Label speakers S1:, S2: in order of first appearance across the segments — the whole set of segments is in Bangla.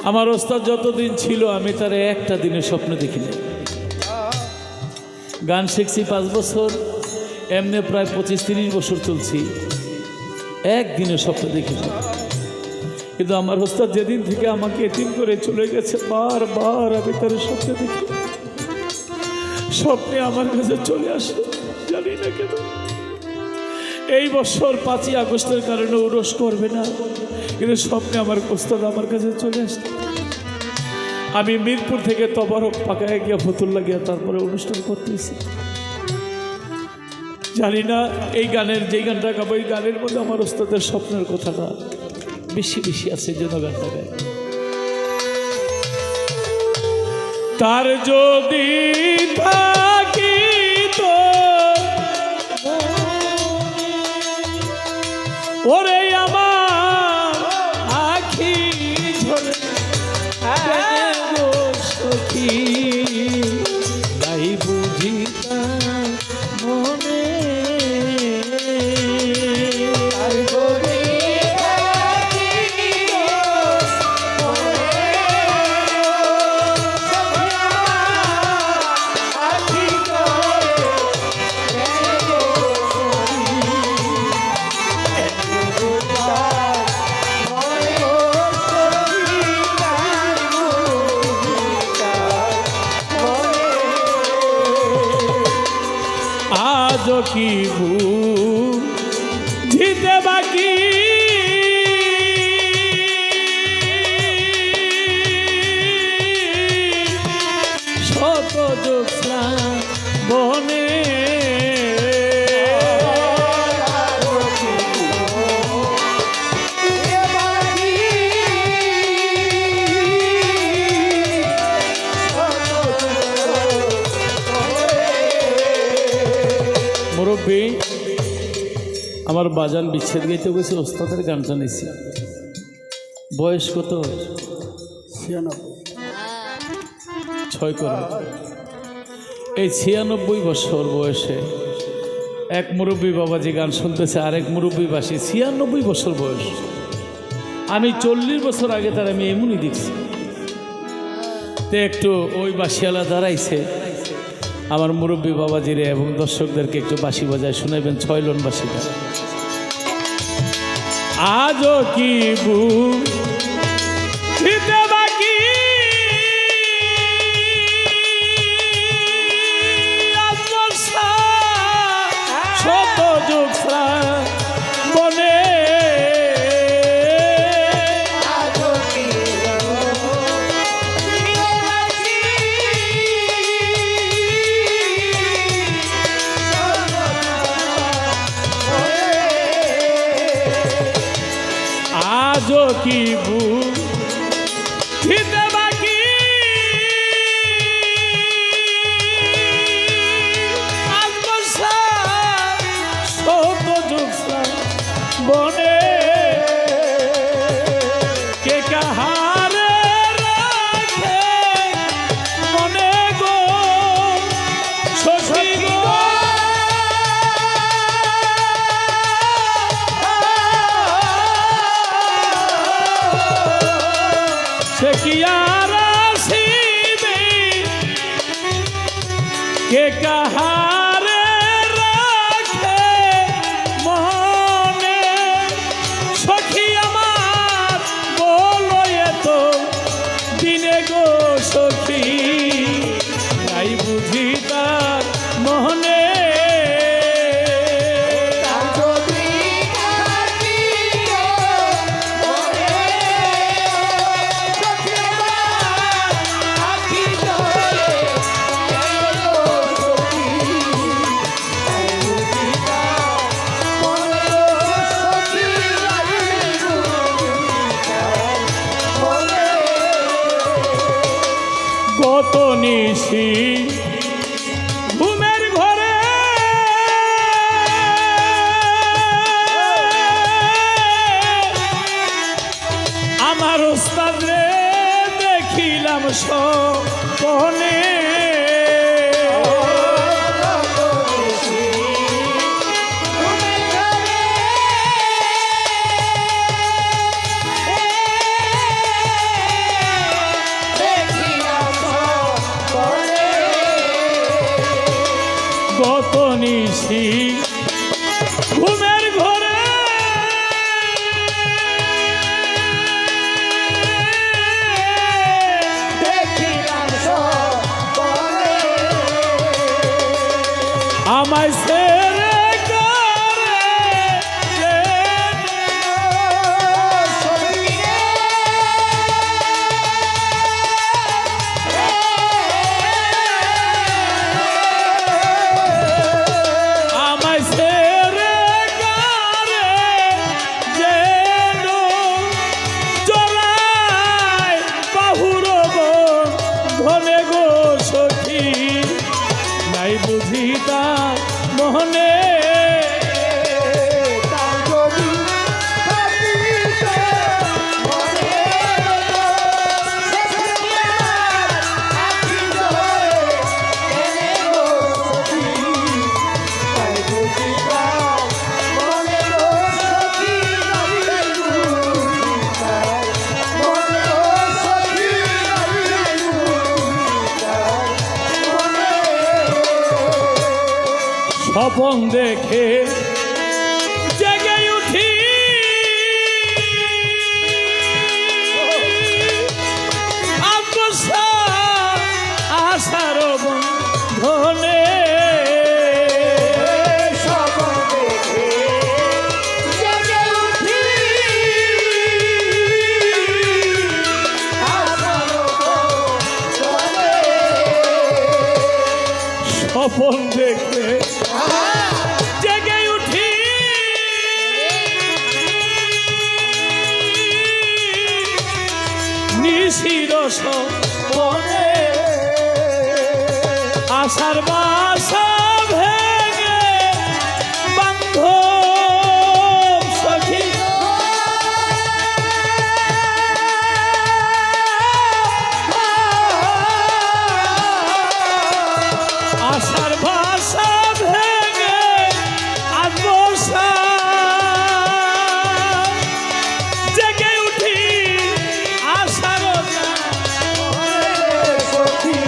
S1: আমার ওস্তাদ যতদিন ছিল আমি তার একটা দিনের স্বপ্ন দেখিনি। গান শিখছি 5 বছর, এমনি প্রায় 25-30 বছর চলছি, একদিনের স্বপ্ন দেখিনি। কিন্তু আমার ওস্তাদ যেদিন থেকে আমাকে এতিম করে চলে গেছে, বারবার আমি তার স্বপ্ন দেখি। স্বপ্নে আমার কাছে চলে আসে, জানি না কেন। এই বছর 5ই আগস্টের কারণে উরস করবে না, কিন্তু স্বপ্নে আমার ওস্তাদ আমার কাছে চলে আসে। আমি মিরপুর থেকে তবারক পাকায় গিয়া ফতুল্লা গিয়া তারপরে অনুষ্ঠান করতেছি। জানি না এই গানের যেই গানটা গাবো, এই গানের মধ্যে আমার ওস্তাদের স্বপ্নের কথাটা বেশি বেশি আছে, যেন গানটা গায়। তার যদি থাকি তো ওরে আমার আখি ঝরে সখী, তাই বুঝি মনে কি বুঝিতে বাকি শত জোৎস্না বনে, মুরব্বী আমার বাজান বিচ্ছেদ গাইতে গেছে, ওস্তাদের গানটা নিছি। বয়স কত? 96 করে। এই 96 বছর বয়সে এক মুরব্বী বাবাজি গান শুনতেছে, আরেক মুরব্বী বাসী 96 বছর বয়স। আমি 40 বছর আগে তার আমি এমনই দেখছি। তো একটু ওই বাসিয়ালা দাঁড়াইছে, আমার মুরব্বী বাবাজিরে এবং দর্শকদেরকে একটু বাঁশি বাজায় শোনাবেন 6 লন বাঁশিটা। আজও কি বুঝিতে বাকি শত জোৎস্না বনে, আজও কি বুঝিতে বাকি শত জোৎস্না বনে, কে কাহারে রাখে মনে গো সখী গো, সে কি আর আসিবে, কে কাহারে রাখে মনে, সখী আমার বলো এত দিনে গো সখী, তাই বুঝি তার মনে। কত নিশি ঘুমের ঘরে আমার ওস্তাদ রে দেখিলাম স্বপ্নে, নিশি ঘুমের ঘরে
S2: দেখিলাম স্বপনে
S1: আমায় ছেড়ে করে আমায় ছেড়ে করে যেন জড়ায় বাহুর ধনে গো সখী নাই বুঝি তার মোহনে
S2: তার যদি থাকিতে মনে আখি জলে কেনে গো সখী তাই বুঝি তার মনে গো সখী নাই বুঝি তার মনে গো সখী নাই বুঝি তার মনে
S1: স্বপন দেখে জেগে উঠি আশার ধনে
S2: স্বপন দেখে জেগে উঠি আশার ধনে
S1: স্বপন দেখে জেগে উঠি নিশির স্বপনে আশার বাসা ভেঙে বান্ধব সখী আশার ভাষা ভেঙে আত্মসা জেগে উঠি আশার
S2: সখী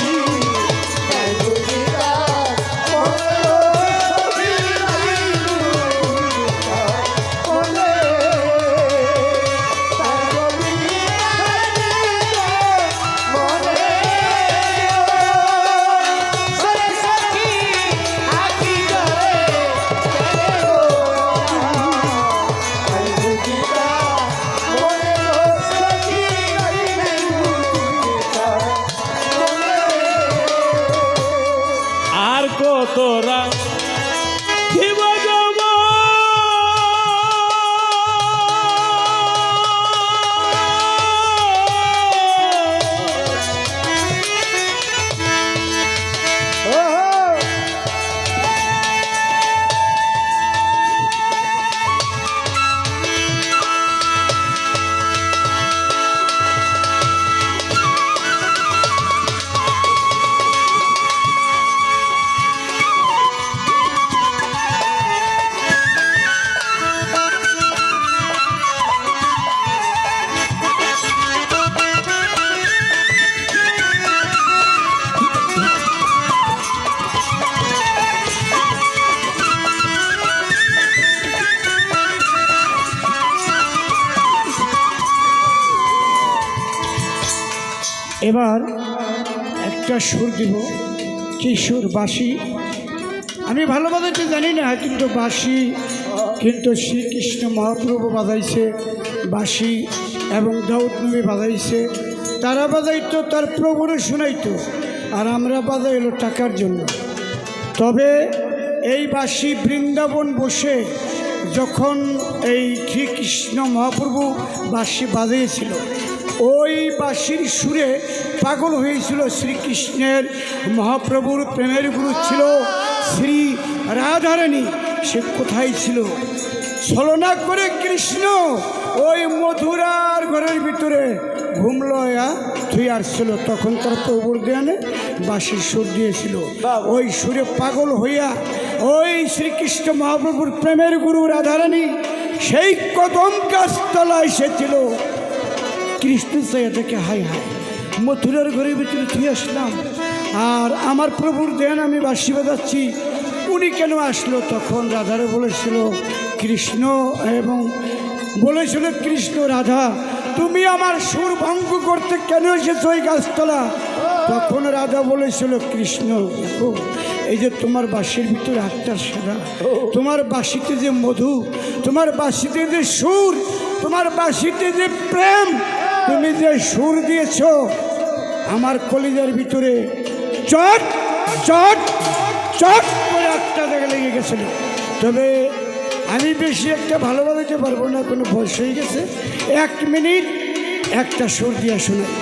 S2: তাই বুঝি তার মনে গো সখী নাই বুঝি তার মনে তাই যদি থাকিতে মনে সরে সখী আখি জলে কেনে গো তাই বুঝি তার মনে গো সখী নাই বুঝি তার মনে
S1: আর কতরা জীব যৌবন
S3: এবার একটা সুর দিব, কি সুর? বাঁশি। আমি ভালো বাজাইতে জানি না, কিন্তু বাঁশি কিন্তু শ্রীকৃষ্ণ মহাপ্রভু বাজাইছে বাঁশি, এবং দাউদ নবী বাজাইছে। তারা বাজাইতো তার প্রভুরে শোনাইতো, আর আমরা বাজাইলো টাকার জন্য। তবে এই বাঁশি বৃন্দাবন বসে যখন এই শ্রীকৃষ্ণ মহাপ্রভু বাঁশি বাজিয়েছিল, ওই বাঁশির সুরে পাগল হয়েছিল শ্রীকৃষ্ণের মহাপ্রভুর প্রেমের গুরু ছিল শ্রী রাধারানী। সে কোথায় ছিল? ছলনা করে কৃষ্ণ ওই মথুরার ঘরের ভিতরে ঘুমলয়া থুই আসছিল, তখন তার প্রভুর ধ্যানে বাঁশির সুর দিয়েছিল। ওই সুরে পাগল হইয়া ওই শ্রীকৃষ্ণ মহাপ্রভুর প্রেমের গুরু রাধারানী সেই কদম গাছতলা এসেছিল। কৃষ্ণ চাইয়া থেকে হাই হাই মথুরার ঘরের ভিতরে থুই আসলাম, আর আমার প্রভুর ধ্যান আমি বাঁশি বাজাচ্ছি। উনি কেন আসলো? তখন রাধারে বলেছিল কৃষ্ণ, এবং বলেছিল কৃষ্ণ, রাধা তুমি আমার সুর ভঙ্গ করতে কেন এসেছো এই গাছতলা? তখন রাধা বলেছিল কৃষ্ণ, দেখো এই যে তোমার বাঁশির ভিতরে আত্মার সাদা, তোমার বাঁশিতে যে মধু, তোমার বাঁশিতে যে সুর, তোমার বাঁশিতে যে প্রেম, তুমি যে সুর দিয়েছ আমার কলিজার ভিতরে চট চট চট করে আত্মা জায়গা লেগে গেছিল। তবে আমি বেশি একটা ভালোবাসতে পারবো না, কোনো বয়স হয়ে গেছে। 1 মিনিট একটা সুর দিয়া শোনাই।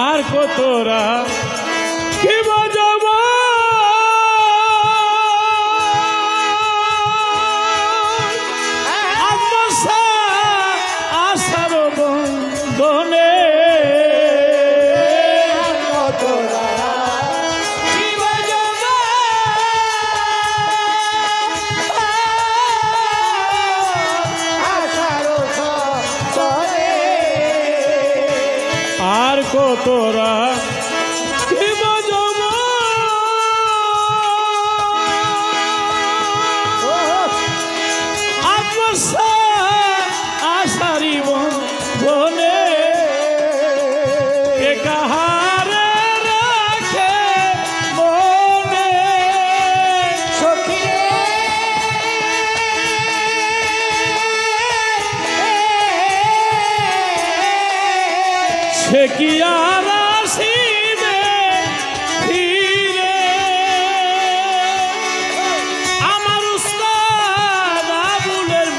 S1: আর কতরা কি বাজাব আশার বন্ধনে আর কতরা কি বাজাব আশারি বন্ধনে কে কাহারে রাখে মনে সে কি আর আসিবে ফিরে আমার উস্তাদ আবুলের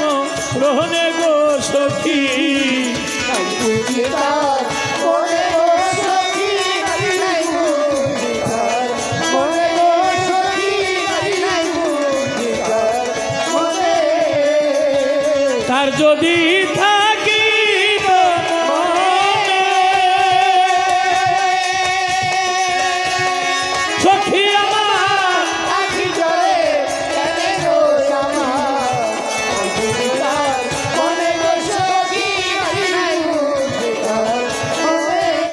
S1: রহনে গো সখী তার যদি